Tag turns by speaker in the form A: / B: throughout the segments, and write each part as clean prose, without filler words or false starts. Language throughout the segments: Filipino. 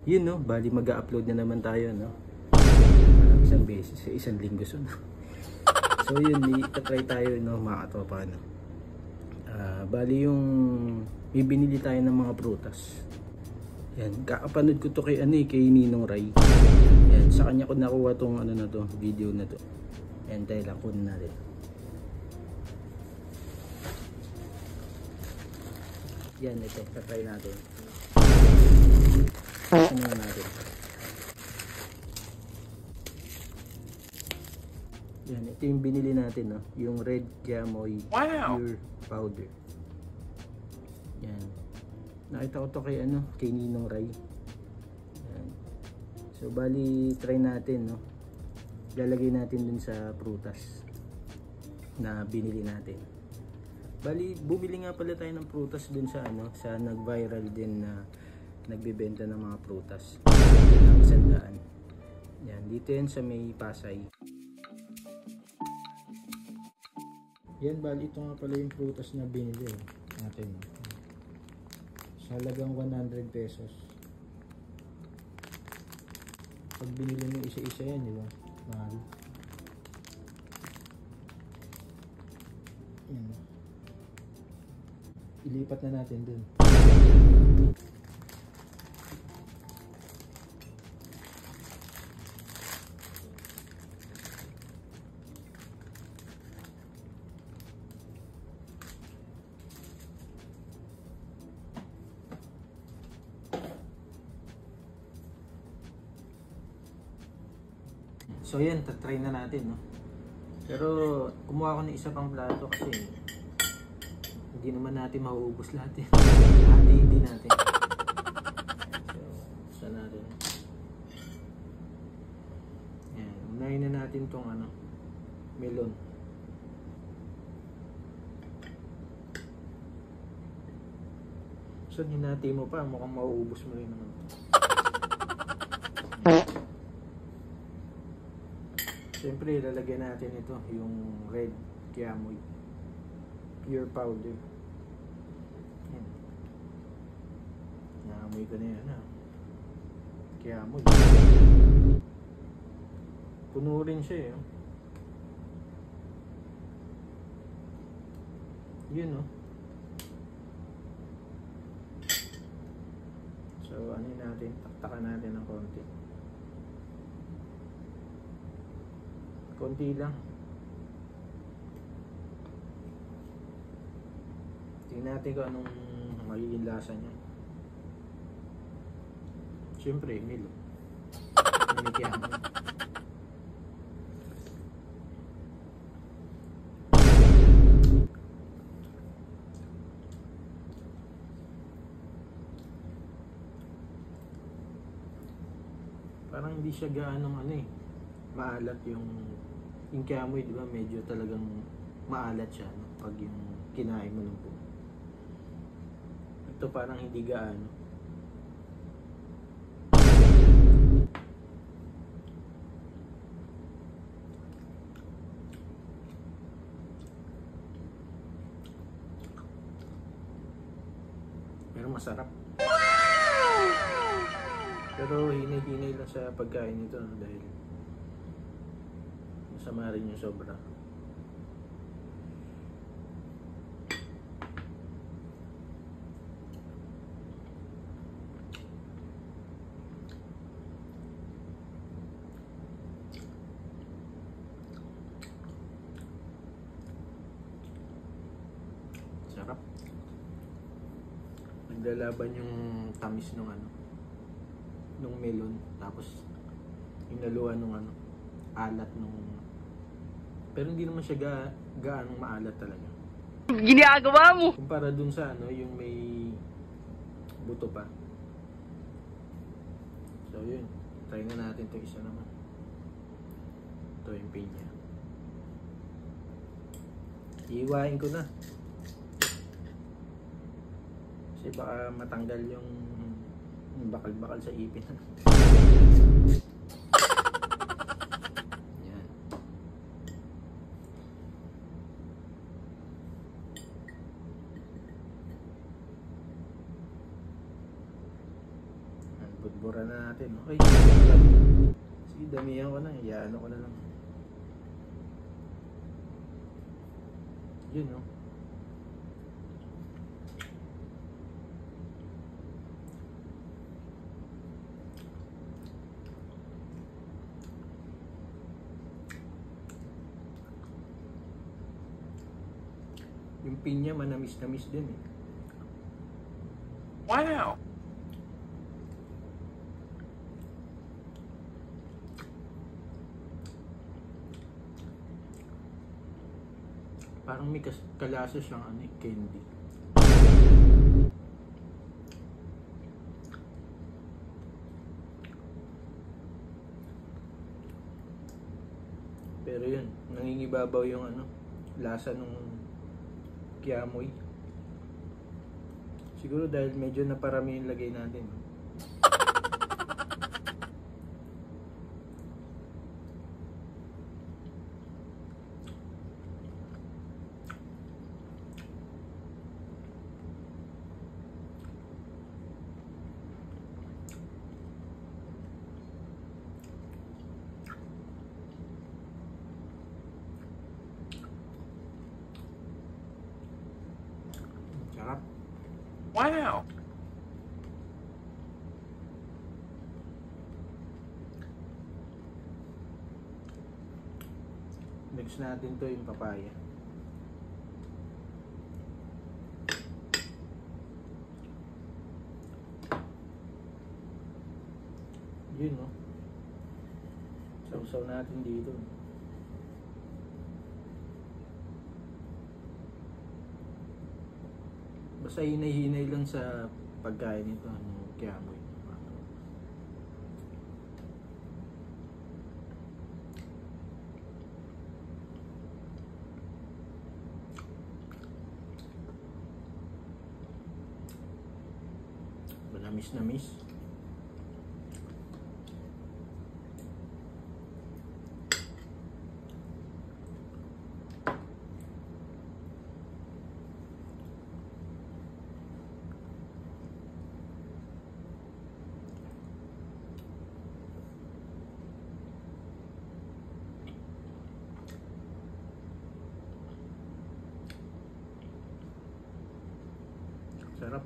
A: Yun no, bali mag-upload na naman tayo no. Parang isang beses, isang linggo so. So yun, itatry tayo no, mga katropa no. Bali yung may binili tayo ng mga prutas. Yan, kakapanood ko to kay kay Ninong Ray. Yan, sa kanya ko nakuha tong na to, video na to. Yan, tayo lang kunin natin. Yan, ito, tatry natin. Ano natin? Yan, ito yung binili natin, no? Yung Red Kiamoy Pure Powder. Yan. Nakita ko to kay kay Ninong Ray. Yan. So bali try natin, no. Lalagay natin dun sa prutas na binili natin. Bali bumili nga pala tayo ng prutas dun sa sa nag-viral din na nagbebenta ng mga prutas. Ng 100. Yan, dito yan sa may Pasay. Yan, bali ito nga pala yung prutas na binili natin. Sa halagang 100 pesos. Pag binili mo isa-isa yan, di ba? Mahal. Yan. Ilipat na natin dun. So yan, tatry na natin, no? Pero kumuha ko ng isa pang plato kasi hindi naman natin mauubos lahat eh. Hindi natin. So, saan natin? Yan, unahin na natin tong melon. So hinati mo pa, mukhang mauubos mo rin naman. Siyempre, lalagyan natin ito, yung Red Kiamoy Pure Powder. Yan. Naamoy ko na yan, Kiamoy. Puno rin siya, eh. Yun, no? So, natin, taktakan natin ng konti. Konti lang. Tingnan natin kung anong magiging lasa niya. Siyempre, Milo. Namikyan. Parang hindi siya gaanong maalat yung kiamoy, di ba? Medyo talagang maalat siya, no? Pag yung kinain mo ng buo. Ito parang hindi gaano. Pero masarap. Pero hinay-hinay lang sa pagkain nito, no? Dahil masama rin yung sobra. Sarap. Naglalaban yung tamis nung nung melon, tapos inaluan nung alat nung, pero hindi naman siya gaanong maalat talaga.
B: Ginagawa mo!
A: Kumpara dun sa yung may buto pa. So yun, try na natin ito isa naman. Ito yung pinya. Iiwain ko na. Kasi baka matanggal yung bakal-bakal sa ipin. Yan. Budbor Mura na natin. Okay. Sige, damihan ko na. Iyaano ko na lang. Yun, no? Yung pinya manamis-namis din eh.
B: Wow!
A: Parang may kalasa siyang candy. Pero yun, nangingibabaw yung lasa nung kiamoy. Siguro dahil medyo naparami yung lagay natin. Sarap.
B: Wow!
A: Next natin to yung papaya. Yun, no? Sausaw natin dito. Basta hinay-hinay lang sa pagkain nito, kiamoy. Manamis-namis. Sarap.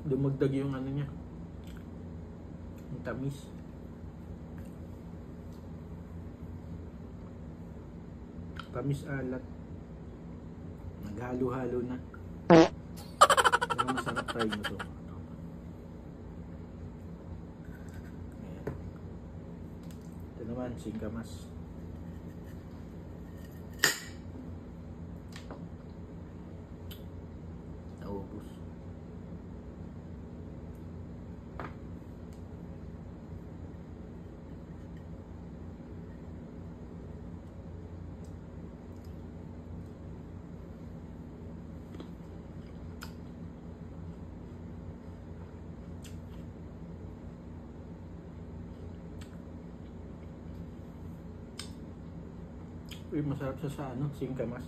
A: Dumagdag yung niya, yung tamis. Tamis alat, naghalo-halo na. Pero masarap tayo nito. Ayan. Ito naman, singkamas. Naubos. Uy, masarap siya sa singkamas.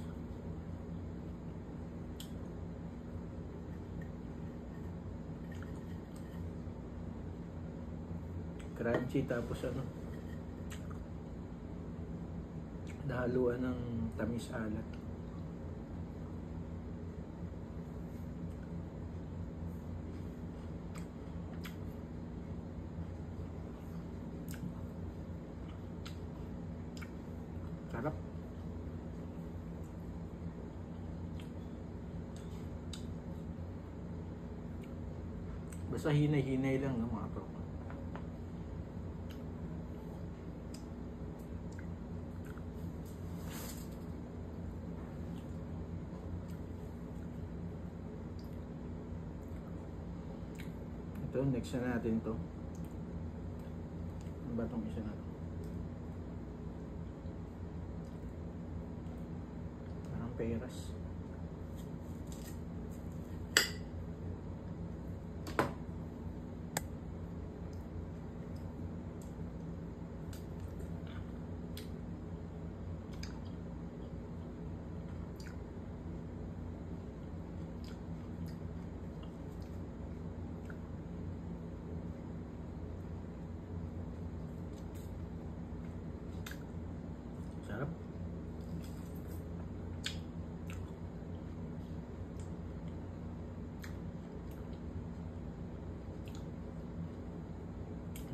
A: Crunchy tapos nahaluan ng tamis alat. Sarap. Basta hinay-hinay lang, no, mga tropa. Ito, next na natin to. Ano ba itong isa na to? peras. Sarap.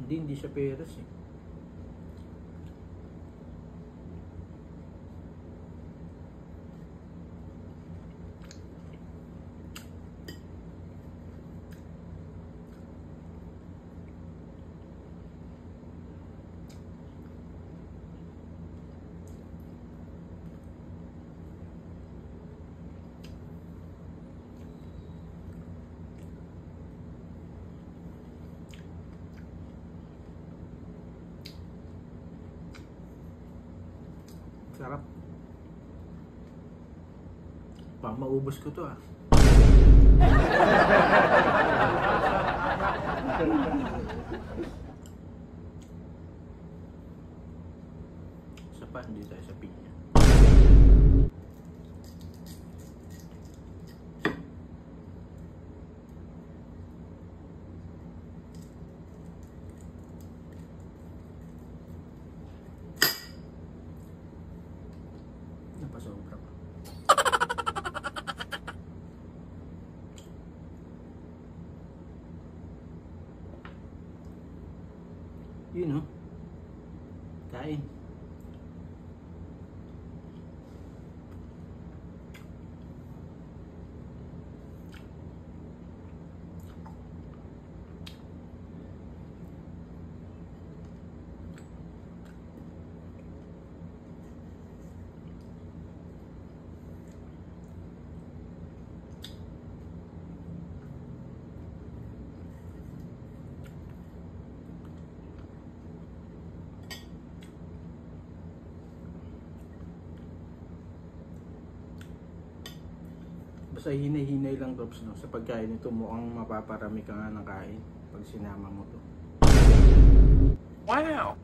A: Hindi siya peras eh. Sarap. Baka maubos ko to ah. Isa pa, hindi tayo sa pinya. Napasobra pa. Yun oh. Kain. Basta hinay-hinay lang Tops, no? Sa pagkain nito mukhang mapaparami ka nga ng kain pag sinama mo to.
B: Wow!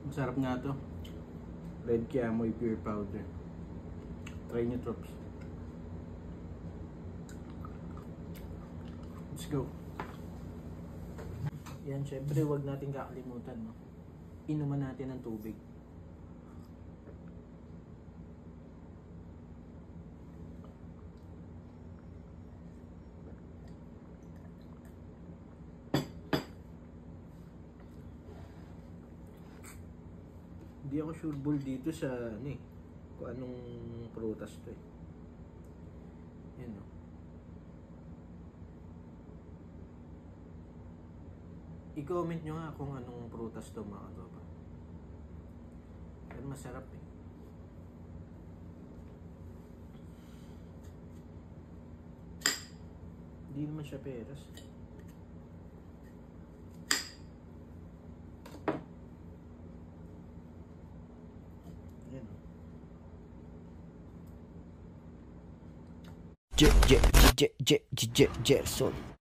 A: Masarap nga to. Red Kiamoy Pure Powder. Try nyo Tops. Let's go. Yan, syempre wag natin kakalimutan, no? Inuman natin ng tubig. Hindi ako sure bull dito sa ano eh, kung anong prutas to eh. Yan, no? I-comment nyo nga kung anong prutas to mga tropa. Pero masarap eh. Hindi naman siya peras. Yan. Gerson.